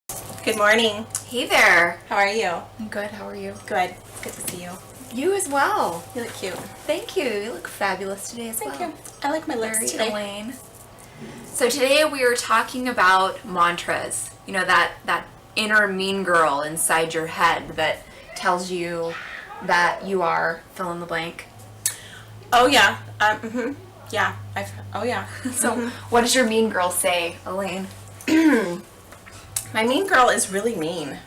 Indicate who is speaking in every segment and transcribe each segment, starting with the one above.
Speaker 1: Good morning.
Speaker 2: Hey there.
Speaker 1: How are you?
Speaker 2: I'm good. How are you?
Speaker 1: Good. It's good to see you.
Speaker 2: You as well.
Speaker 1: You look cute.
Speaker 2: Thank you. You look fabulous today as
Speaker 1: Thank
Speaker 2: well.
Speaker 1: you. I like my lips
Speaker 2: Very
Speaker 1: today.
Speaker 2: Elaine. So today we are talking about mantras. You know, that inner mean girl inside your head that tells you that you are fill in the blank.
Speaker 1: Oh yeah. Yeah. Oh yeah.
Speaker 2: So what does your mean girl say, Elaine?
Speaker 1: My mean girl is really mean.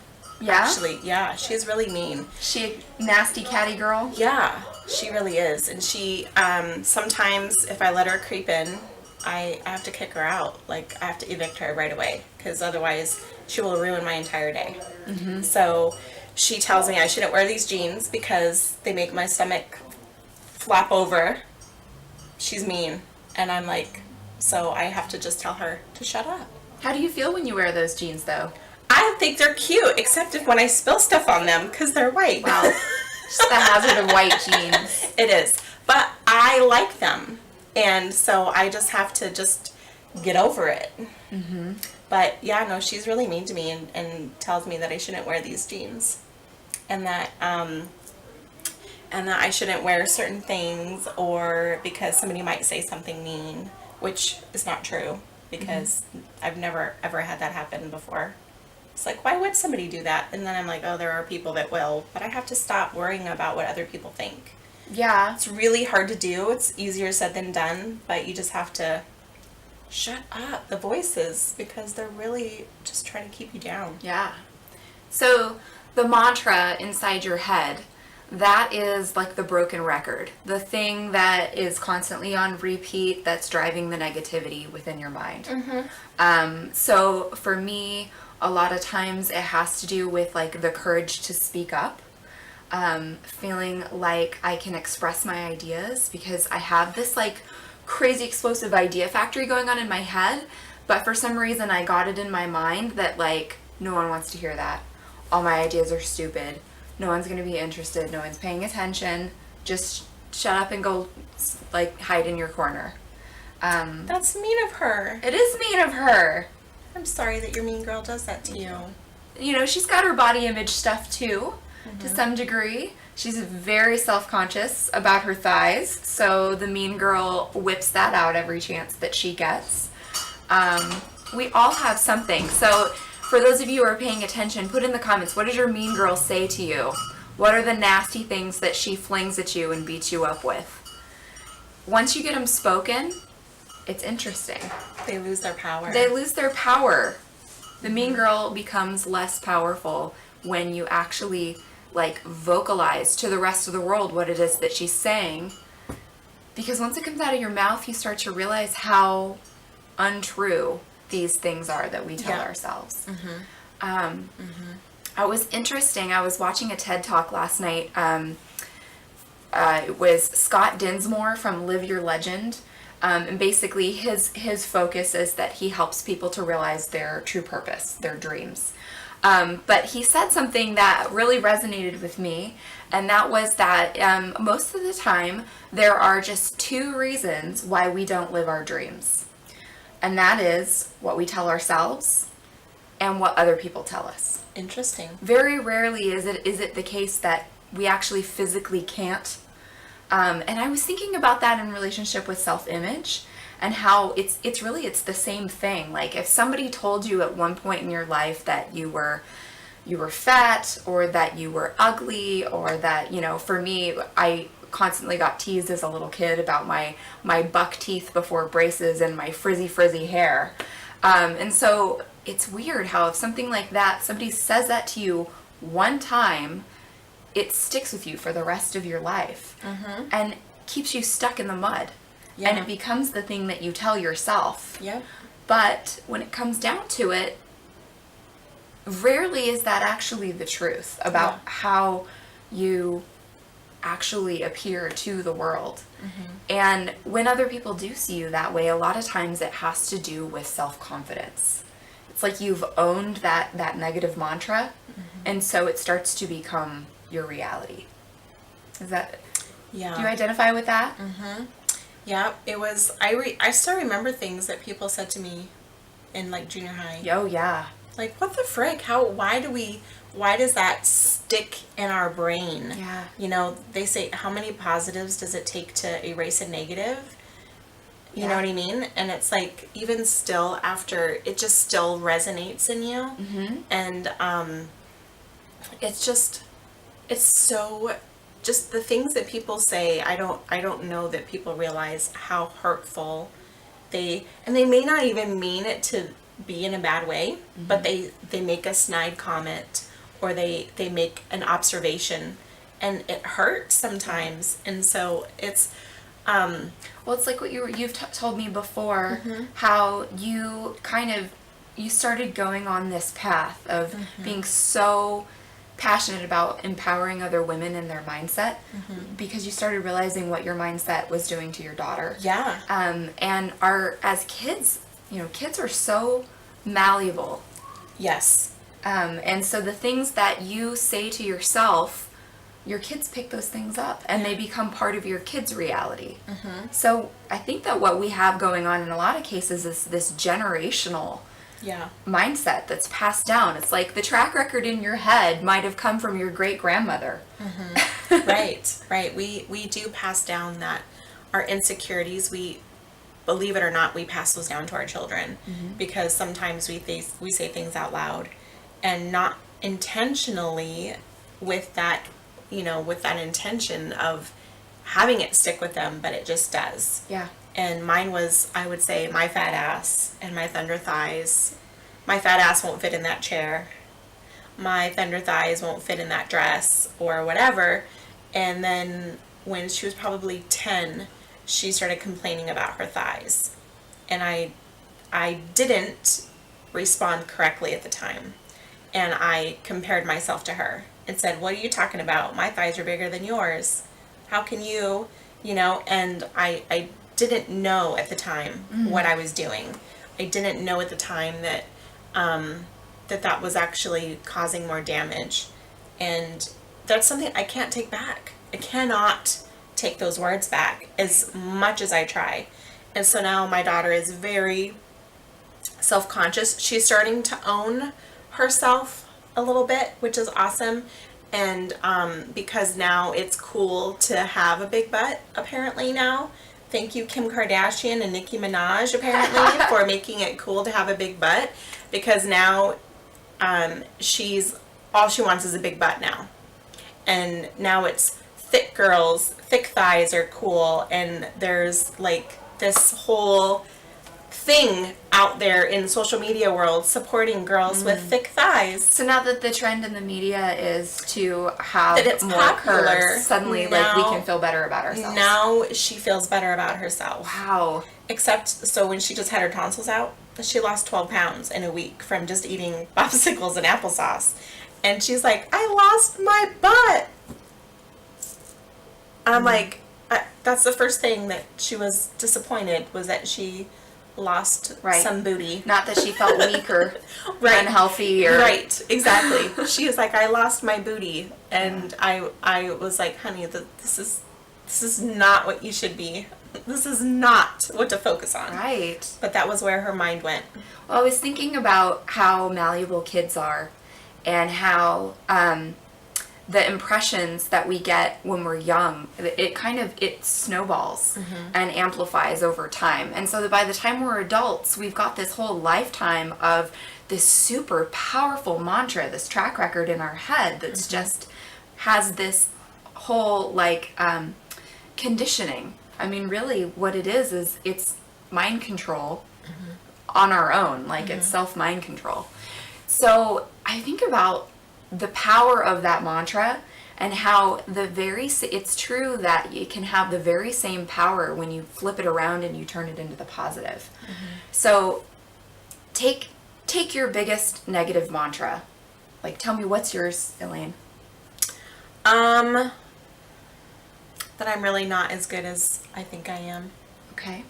Speaker 2: Yeah?
Speaker 1: Actually, yeah, she's really mean.
Speaker 2: She a nasty catty girl?
Speaker 1: Yeah, she really is. And she, sometimes if I let her creep in, I have to kick her out. Like, I have to evict her right away because otherwise she will ruin my entire day. Mm-hmm. So she tells me I shouldn't wear these jeans because they make my stomach flap over. She's mean. And I'm like, so I have to just tell her to shut up.
Speaker 2: How do you feel when you wear those jeans, though?
Speaker 1: I think they're cute, except if when I spill stuff on them because they're white.
Speaker 2: Wow. Just the hazard of white jeans.
Speaker 1: It is. But I like them. And so I just have to just get over it. Mm-hmm. But yeah, no, she's really mean to me and tells me that I shouldn't wear these jeans. And that I shouldn't wear certain things or because somebody might say something mean, which is not true because I've never ever had that happen before. It's like, why would somebody do that? And then I'm like, oh, there are people that will, but I have to stop worrying about what other people think.
Speaker 2: Yeah.
Speaker 1: It's really hard to do. It's easier said than done, but you just have to shut up the voices because they're really just trying to keep you down.
Speaker 2: Yeah. So the mantra inside your head, that is like the broken record, the thing that is constantly on repeat that's driving the negativity within your mind. Mm-hmm. So for me, a lot of times it has to do with like the courage to speak up, feeling like I can express my ideas because I have this like crazy explosive idea factory going on in my head, but for some reason I got it in my mind that like no one wants to hear that. All my ideas are stupid. No one's going to be interested. No one's paying attention. Just shut up and go like hide in your corner.
Speaker 1: That's mean of her.
Speaker 2: It is mean of her.
Speaker 1: I'm sorry that your mean girl does that to you.
Speaker 2: You know, she's got her body image stuff too, to some degree. She's very self-conscious about her thighs, so the mean girl whips that out every chance that she gets. We all have something. So for those of you who are paying attention, put in the comments, what does your mean girl say to you? What are the nasty things that she flings at you and beats you up with? Once you get them spoken, it's interesting.
Speaker 1: They lose their power.
Speaker 2: They lose their power. The mean girl becomes less powerful when you actually like vocalize to the rest of the world what it is that she's saying. Because once it comes out of your mouth, you start to realize how untrue these things are that we tell ourselves. It was interesting. I was watching a TED Talk last night. It was Scott Dinsmore from Live Your Legend. And basically his focus is that he helps people to realize their true purpose, their dreams. But he said something that really resonated with me, and that was that most of the time there are just two reasons why we don't live our dreams. And that is what we tell ourselves and what other people tell us.
Speaker 1: Interesting.
Speaker 2: Very rarely is it the case that we actually physically can't. And I was thinking about that in relationship with self-image and how it's the same thing. Like if somebody told you at one point in your life that you were fat or that you were ugly or that, you know, for me, I constantly got teased as a little kid about my buck teeth before braces and my frizzy hair. And so it's weird how if something like that, somebody says that to you one time, it sticks with you for the rest of your life and keeps you stuck in the mud. Yeah. And it becomes the thing that you tell yourself.
Speaker 1: Yep.
Speaker 2: But when it comes down to it, rarely is that actually the truth about how you actually appear to the world. And when other people do see you that way, a lot of times it has to do with self-confidence. It's like you've owned that negative mantra, and so it starts to become your reality. Is that...
Speaker 1: Yeah.
Speaker 2: Do you identify with that?
Speaker 1: Yeah, it was, I still remember things that people said to me in like junior high.
Speaker 2: Oh, yeah.
Speaker 1: Like, what the frick? Why does that stick in our brain?
Speaker 2: Yeah.
Speaker 1: You know, they say, how many positives does it take to erase a negative? You know what I mean? And it's like, even still after, it just still resonates in you.
Speaker 2: Mm-hmm.
Speaker 1: And it's so, just the things that people say, I don't know that people realize how hurtful and they may not even mean it to be in a bad way, but they make a snide comment, or they make an observation, and it hurts sometimes. And so it's
Speaker 2: well, it's like what you've told me before, how you started going on this path of being so passionate about empowering other women in their mindset, because you started realizing what your mindset was doing to your daughter.
Speaker 1: Yeah.
Speaker 2: And as kids, kids are so malleable.
Speaker 1: Yes.
Speaker 2: And so the things that you say to yourself, your kids pick those things up, and they become part of your kids' reality. So I think that what we have going on in a lot of cases is this generational mindset that's passed down. It's like the track record in your head might have come from your great-grandmother.
Speaker 1: Right. We do pass down that, our insecurities, believe it or not, we pass those down to our children, because sometimes we say things out loud, and not intentionally with that intention of having it stick with them, but it just does.
Speaker 2: Yeah.
Speaker 1: And mine was, I would say, my fat ass and my thunder thighs. My fat ass won't fit in that chair. My thunder thighs won't fit in that dress, or whatever. And then when she was probably 10, she started complaining about her thighs. And I didn't respond correctly at the time. And I compared myself to her and said, what are you talking about? My thighs are bigger than yours. How can you, and I didn't know at the time what I was doing. I didn't know at the time that that was actually causing more damage. And that's something I can't take back. I cannot take those words back as much as I try. And so now my daughter is very self-conscious. She's starting to own herself a little bit, which is awesome. And because now it's cool to have a big butt, apparently now. Thank you, Kim Kardashian and Nicki Minaj, apparently, for making it cool to have a big butt. Because now all she wants is a big butt now. And now it's thick girls, thick thighs are cool. And there's like this whole thing out there in social media world supporting girls with thick thighs.
Speaker 2: So now that the trend in the media is to have
Speaker 1: that it's
Speaker 2: more
Speaker 1: popular,
Speaker 2: curves, suddenly like we can feel better about ourselves.
Speaker 1: Now she feels better about herself.
Speaker 2: Wow.
Speaker 1: Except, so when she just had her tonsils out, she lost 12 pounds in a week from just eating popsicles and applesauce. And she's like, I lost my butt. I'm like, that's the first thing that she was disappointed, was that she lost some booty.
Speaker 2: Not that she felt weak or
Speaker 1: right.
Speaker 2: unhealthy or
Speaker 1: right, exactly. She was like, I lost my booty, and I was like, honey, this is not what you should be. This is not what to focus on.
Speaker 2: Right.
Speaker 1: But that was where her mind went.
Speaker 2: Well, I was thinking about how malleable kids are, and how the impressions that we get when we're young, it snowballs and amplifies over time. And so that by the time we're adults, we've got this whole lifetime of this super powerful mantra, this track record in our head that's just has this whole conditioning. I mean, really what it is it's mind control on our own, it's self-mind control. So I think about the power of that mantra, and how it's true that it can have the very same power when you flip it around and you turn it into the positive. So take your biggest negative mantra. Tell me, what's yours, Elaine?
Speaker 1: That I'm really not as good as I think I am.
Speaker 2: Okay.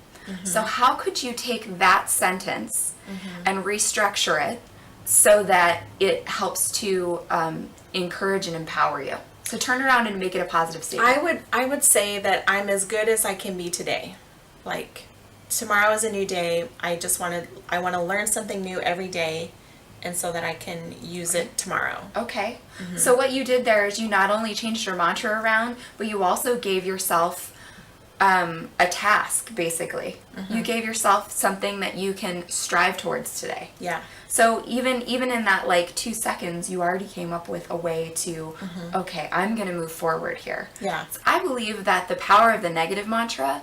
Speaker 2: So how could you take that sentence and restructure it so that it helps to encourage and empower you? So turn around and make it a positive statement.
Speaker 1: I would say that I'm as good as I can be today. Tomorrow is a new day. I want to learn something new every day, and so that I can use it tomorrow.
Speaker 2: Okay. So what you did there is you not only changed your mantra around, but you also gave yourself a task, basically. You gave yourself something that you can strive towards today.
Speaker 1: Yeah.
Speaker 2: So even in that like 2 seconds, you already came up with a way to, okay, I'm going to move forward here.
Speaker 1: Yeah.
Speaker 2: So I believe that the power of the negative mantra,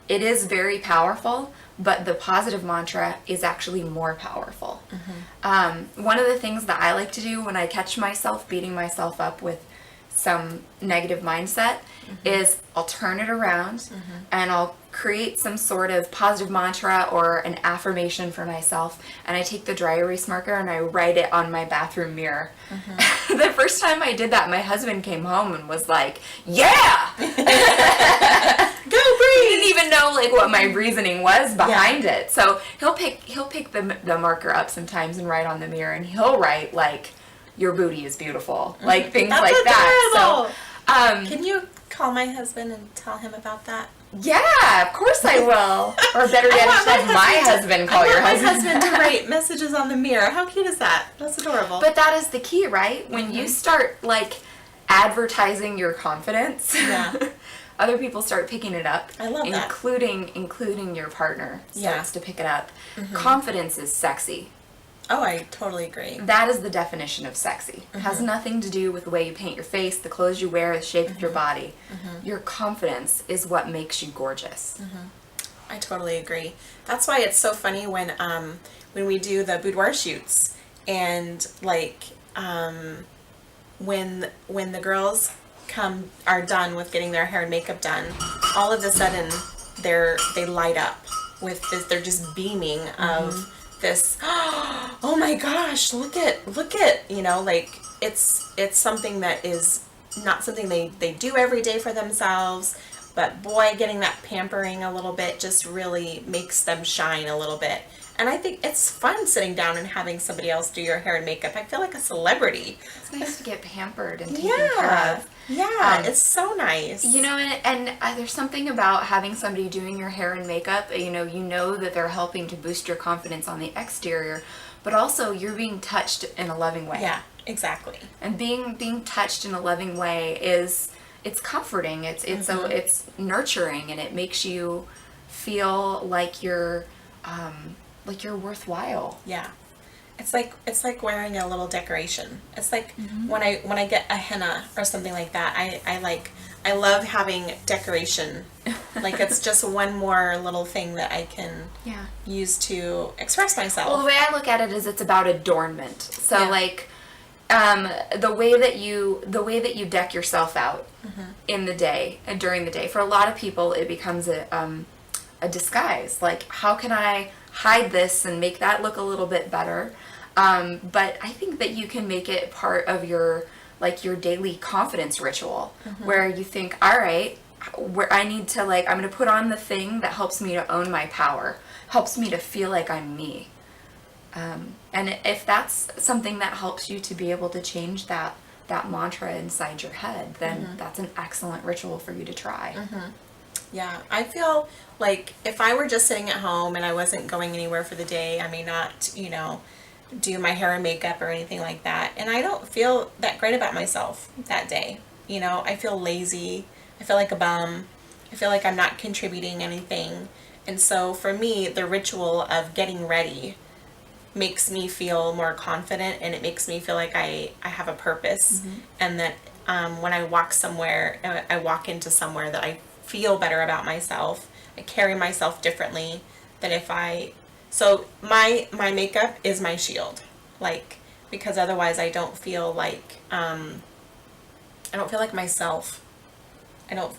Speaker 2: it is very powerful, but the positive mantra is actually more powerful. One of the things that I like to do when I catch myself beating myself up with some negative mindset is I'll turn it around and I'll create some sort of positive mantra or an affirmation for myself, and I take the dry erase marker and I write it on my bathroom mirror. The first time I did that, my husband came home and was like, yeah!
Speaker 1: Go, Bree!
Speaker 2: He didn't even know like what my reasoning was behind it. So he'll pick the marker up sometimes and write on the mirror, and he'll write like, your booty is beautiful, like things
Speaker 1: That's
Speaker 2: like
Speaker 1: adorable.
Speaker 2: that. So
Speaker 1: Can you call my husband and tell him about that?
Speaker 2: yeah, of course I will. Or better yet,
Speaker 1: I
Speaker 2: just have my husband call your husband.
Speaker 1: My husband to write messages on the mirror. How cute is that? That's adorable.
Speaker 2: But that is the key, right? When you start like advertising your confidence,
Speaker 1: Yeah.
Speaker 2: other people start picking it up.
Speaker 1: I love that.
Speaker 2: Including your partner starts to pick it up. Confidence is sexy.
Speaker 1: Oh, I totally agree.
Speaker 2: That is the definition of sexy. It has nothing to do with the way you paint your face, the clothes you wear, the shape of your body. Your confidence is what makes you gorgeous.
Speaker 1: I totally agree. That's why it's so funny when we do the boudoir shoots, and like when the girls are done with getting their hair and makeup done, all of a sudden they light up with this. They're just beaming of this. Oh my gosh! Look at like it's something that is not something they do every day for themselves. But boy, getting that pampering a little bit just really makes them shine a little bit. And I think it's fun sitting down and having somebody else do your hair and makeup. I feel like a celebrity.
Speaker 2: It's nice to get pampered and taken care of.
Speaker 1: Yeah, it's so nice.
Speaker 2: You know, and there's something about having somebody doing your hair and makeup. You know that they're helping to boost your confidence on the exterior, but also you're being touched in a loving way.
Speaker 1: Yeah, exactly.
Speaker 2: And being touched in a loving way it's comforting. It's nurturing, and it makes you feel like you're worthwhile.
Speaker 1: Yeah. It's like wearing a little decoration. It's like when I get a henna or something like that, I love having decoration. Like it's just one more little thing that I can use to express myself.
Speaker 2: Well, the way I look at it is it's about adornment. So like the way that you deck yourself out in the day and during the day, for a lot of people it becomes a disguise. Like, how can I hide this and make that look a little bit better? But I think that you can make it part of your daily confidence ritual, where you think, all right, I need to I'm going to put on the thing that helps me to own my power, helps me to feel like I'm me. And if that's something that helps you to be able to change that mantra inside your head, then that's an excellent ritual for you to try.
Speaker 1: Yeah, I feel like if I were just sitting at home and I wasn't going anywhere for the day, I may not, do my hair and makeup or anything like that. And I don't feel that great about myself that day. I feel lazy. I feel like a bum. I feel like I'm not contributing anything. And so for me, the ritual of getting ready makes me feel more confident, and it makes me feel like I have a purpose, and that when I walk somewhere, I walk into somewhere that I feel better about myself. I carry myself differently than if so my makeup is my shield, because otherwise I don't feel like myself. I don't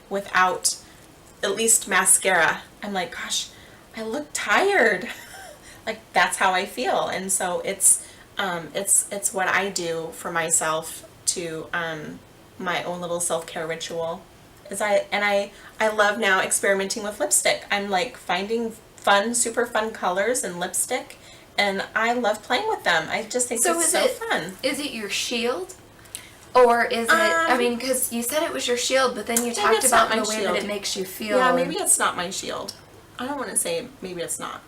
Speaker 1: without at least mascara, I'm like, gosh, I look tired. That's how I feel. And so it's what I do for myself to my own little self-care ritual. I love now experimenting with lipstick. I'm finding super fun colors in lipstick, and I love playing with them. I just think it's so fun.
Speaker 2: Is it your shield? Or is it, because you said it was your shield, but then you talked about the way that it makes you feel.
Speaker 1: Yeah, maybe it's not my shield. I don't want to say maybe it's not.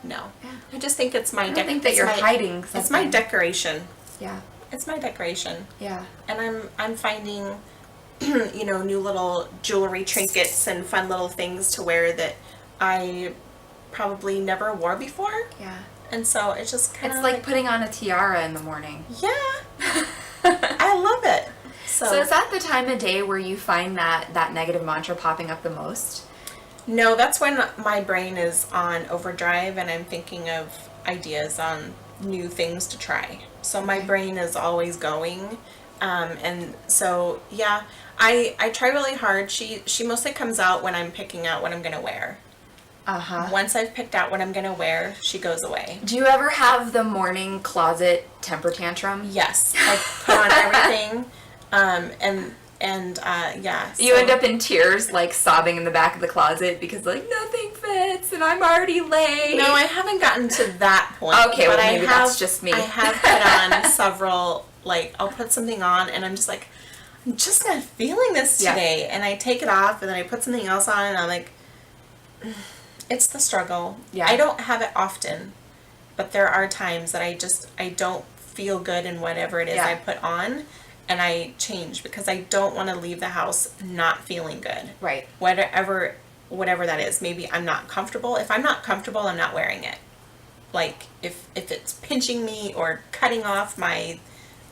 Speaker 1: No. I just think it's my...
Speaker 2: I don't think that you're hiding something.
Speaker 1: It's my decoration.
Speaker 2: Yeah.
Speaker 1: It's my decoration.
Speaker 2: Yeah.
Speaker 1: And I'm finding, you know, new little jewelry trinkets and fun little things to wear that I probably never wore before.
Speaker 2: Yeah.
Speaker 1: And so it's just kind of
Speaker 2: It's like putting on a tiara in the morning.
Speaker 1: Yeah. I love it.
Speaker 2: So is that the time of day where you find that negative mantra popping up the most?
Speaker 1: No, that's when my brain is on overdrive and I'm thinking of ideas on new things to try. So my brain is always going. And so, yeah, I try really hard. She mostly comes out when I'm picking out what I'm going to wear.
Speaker 2: Uh-huh.
Speaker 1: Once I've picked out what I'm going to wear, she goes away.
Speaker 2: Do you ever have the morning closet temper tantrum?
Speaker 1: Yes. I put on everything. Yeah.
Speaker 2: You end up in tears, like sobbing in the back of the closet because like nothing fits and I'm already late.
Speaker 1: No, I haven't gotten to that point.
Speaker 2: Okay,
Speaker 1: but
Speaker 2: well maybe that's just me.
Speaker 1: I have put on several, like, I'll put something on and I'm just like, I'm just not feeling this today. Yeah. And I take it off and then I put something else on and I'm like, it's the struggle. Yeah. I don't have it often, but there are times that I don't feel good in whatever it is I put on. And I change because I don't want to leave the house not feeling good. Right. Whatever that is. Maybe I'm not comfortable. If I'm not comfortable, I'm not wearing it. Like if it's pinching me or cutting off my,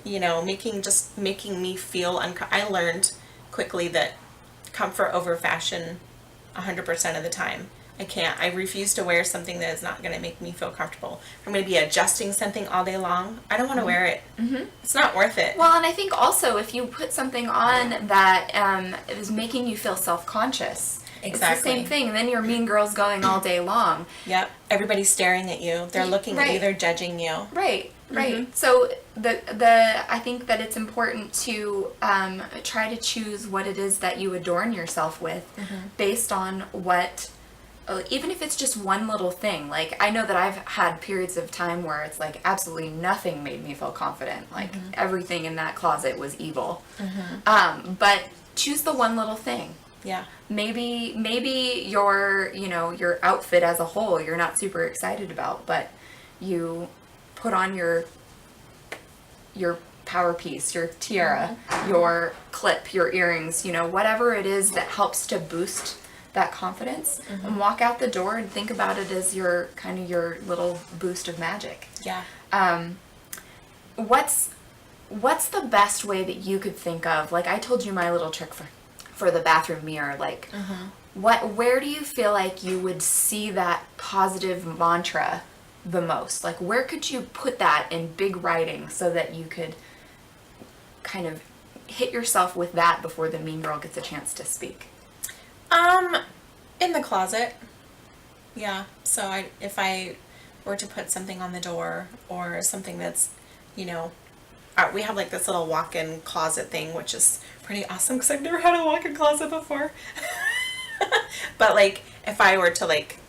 Speaker 1: you know, making me feel I learned quickly that comfort over fashion 100% of the time. I refuse to wear something that is not going to make me feel comfortable. If I'm going to be adjusting something all day long, I don't want to wear it. Mm-hmm. It's not worth it.
Speaker 2: Well, and I think also if you put something on that is making you feel self-conscious, exactly. It's the same thing. And then you're mean girls going all day long.
Speaker 1: Yep. Everybody's staring at you. They're looking at you. They're judging you.
Speaker 2: Right. Right. Mm-hmm. So I think that it's important to try to choose what it is that you adorn yourself with based on what... even if it's just one little thing. Like, I know that I've had periods of time where it's like absolutely nothing made me feel confident. Like, everything in that closet was evil. But choose the one little thing. Yeah. Maybe your outfit as a whole you're not super excited about, but you put on your power piece, your tiara, your clip, your earrings, whatever it is that helps to boost that confidence, and walk out the door and think about it as your little boost of magic. Yeah. What's the best way that you could think of? Like, I told you my little trick for the bathroom mirror. Like, where do you feel like you would see that positive mantra the most? Like, where could you put that in big writing so that you could kind of hit yourself with that before the mean girl gets a chance to speak?
Speaker 1: In the closet. Yeah. So if I were to put something on the door or something that's, we have like this little walk-in closet thing, which is pretty awesome because I've never had a walk-in closet before. But like, if I were to like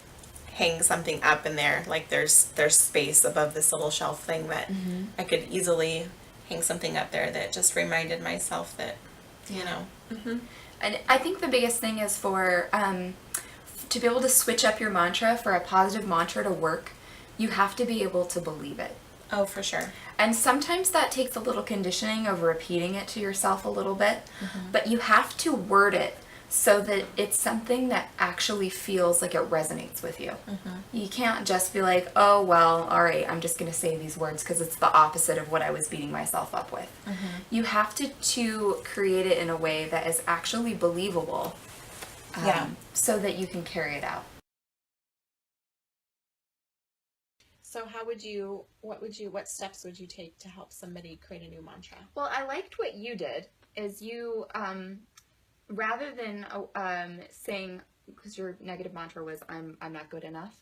Speaker 1: hang something up in there, like there's space above this little shelf thing that I could easily hang something up there that just reminded myself that,
Speaker 2: And I think the biggest thing is to be able to switch up your mantra, for a positive mantra to work, you have to be able to believe it.
Speaker 1: Oh, for sure.
Speaker 2: And sometimes that takes a little conditioning of repeating it to yourself a little bit, but you have to word it so that it's something that actually feels like it resonates with you. You can't just be like, oh, well, all right, I'm just going to say these words because it's the opposite of what I was beating myself up with. You have to create it in a way that is actually believable, so that you can carry it out.
Speaker 1: So what steps would you take to help somebody create a new mantra?
Speaker 2: Well, I liked what you did, is you, rather than saying, because your negative mantra was I'm not good enough,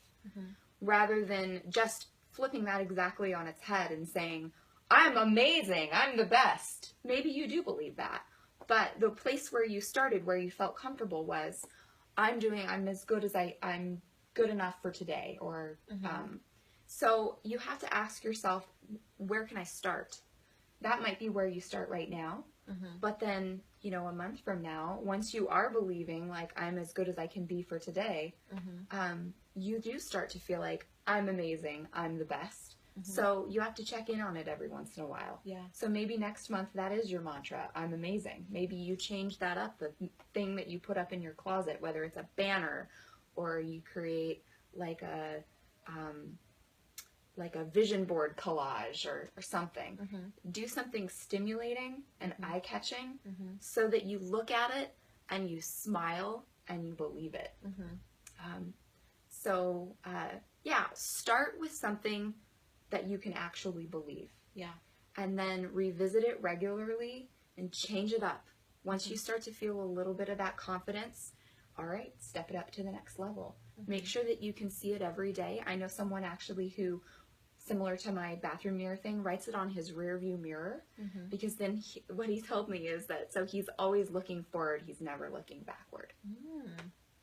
Speaker 2: rather than just flipping that exactly on its head and saying I'm amazing, I'm the best. Maybe you do believe that, but the place where you started, where you felt comfortable, was I'm as good as I'm good enough for today, or so you have to ask yourself, where can I start? That might be where you start right now. But then, a month from now, once you are believing like I'm as good as I can be for today, you do start to feel like I'm amazing, I'm the best. So you have to check in on it every once in a while.
Speaker 3: Yeah.
Speaker 2: So maybe next month that is your mantra, I'm amazing. Maybe you change that up, the thing that you put up in your closet, whether it's a banner or you create like a vision board collage or something. Do something stimulating and eye-catching so that you look at it and you smile and you believe it. Yeah, start with something that you can actually believe.
Speaker 3: Yeah.
Speaker 2: And then revisit it regularly and change it up. Once you start to feel a little bit of that confidence, all right, step it up to the next level. Make sure that you can see it every day. I know someone actually who, similar to my bathroom mirror thing, writes it on his rear view mirror, because then what he told me is that, so he's always looking forward, he's never looking backward.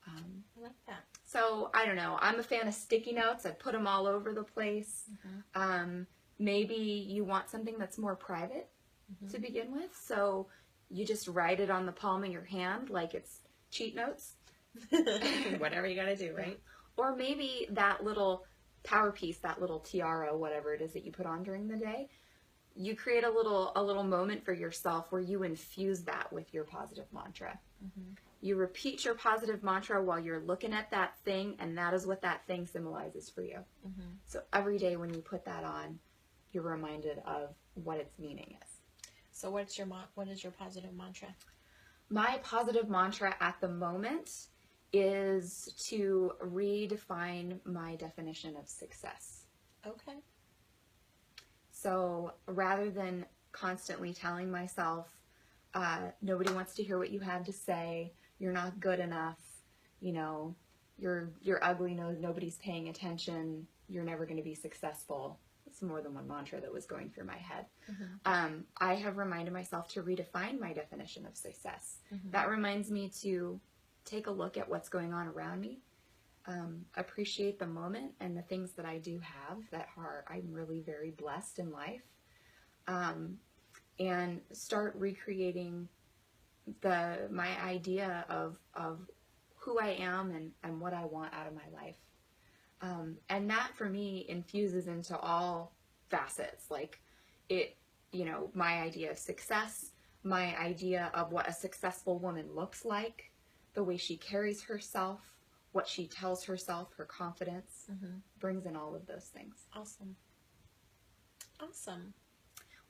Speaker 3: I like that.
Speaker 2: So, I don't know, I'm a fan of sticky notes. I put them all over the place. Maybe you want something that's more private to begin with, so you just write it on the palm of your hand like it's cheat notes.
Speaker 3: Whatever you gotta do, right?
Speaker 2: Or maybe that little power piece, that little tiara, whatever it is that you put on during the day, you create a little moment for yourself where you infuse that with your positive mantra. You repeat your positive mantra while you're looking at that thing, and that is what that thing symbolizes for you. So every day when you put that on, you're reminded of what its meaning is.
Speaker 3: So what is your positive mantra?
Speaker 2: My positive mantra at the moment is to redefine my definition of success.
Speaker 3: Okay.
Speaker 2: So rather than constantly telling myself, nobody wants to hear what you had to say, you're not good enough, you know, you're ugly, nobody's paying attention, you're never going to be successful. It's more than one mantra that was going through my head. I have reminded myself to redefine my definition of success. That reminds me to take a look at what's going on around me, appreciate the moment and the things that I do have that I'm really very blessed in life, and start recreating my idea of who I am and what I want out of my life. And that for me infuses into all facets, like my idea of success, my idea of what a successful woman looks like, the way she carries herself, what she tells herself, her confidence, brings in all of those things.
Speaker 3: Awesome.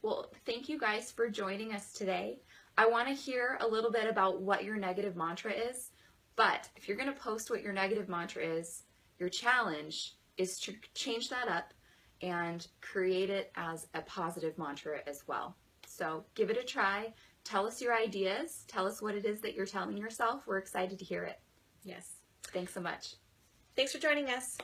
Speaker 2: Well, thank you guys for joining us today. I want to hear a little bit about what your negative mantra is, but if you're going to post what your negative mantra is, your challenge is to change that up and create it as a positive mantra as well. So give it a try. Tell us your ideas. Tell us what it is that you're telling yourself. We're excited to hear it.
Speaker 3: Yes.
Speaker 2: Thanks so much.
Speaker 3: Thanks for joining us.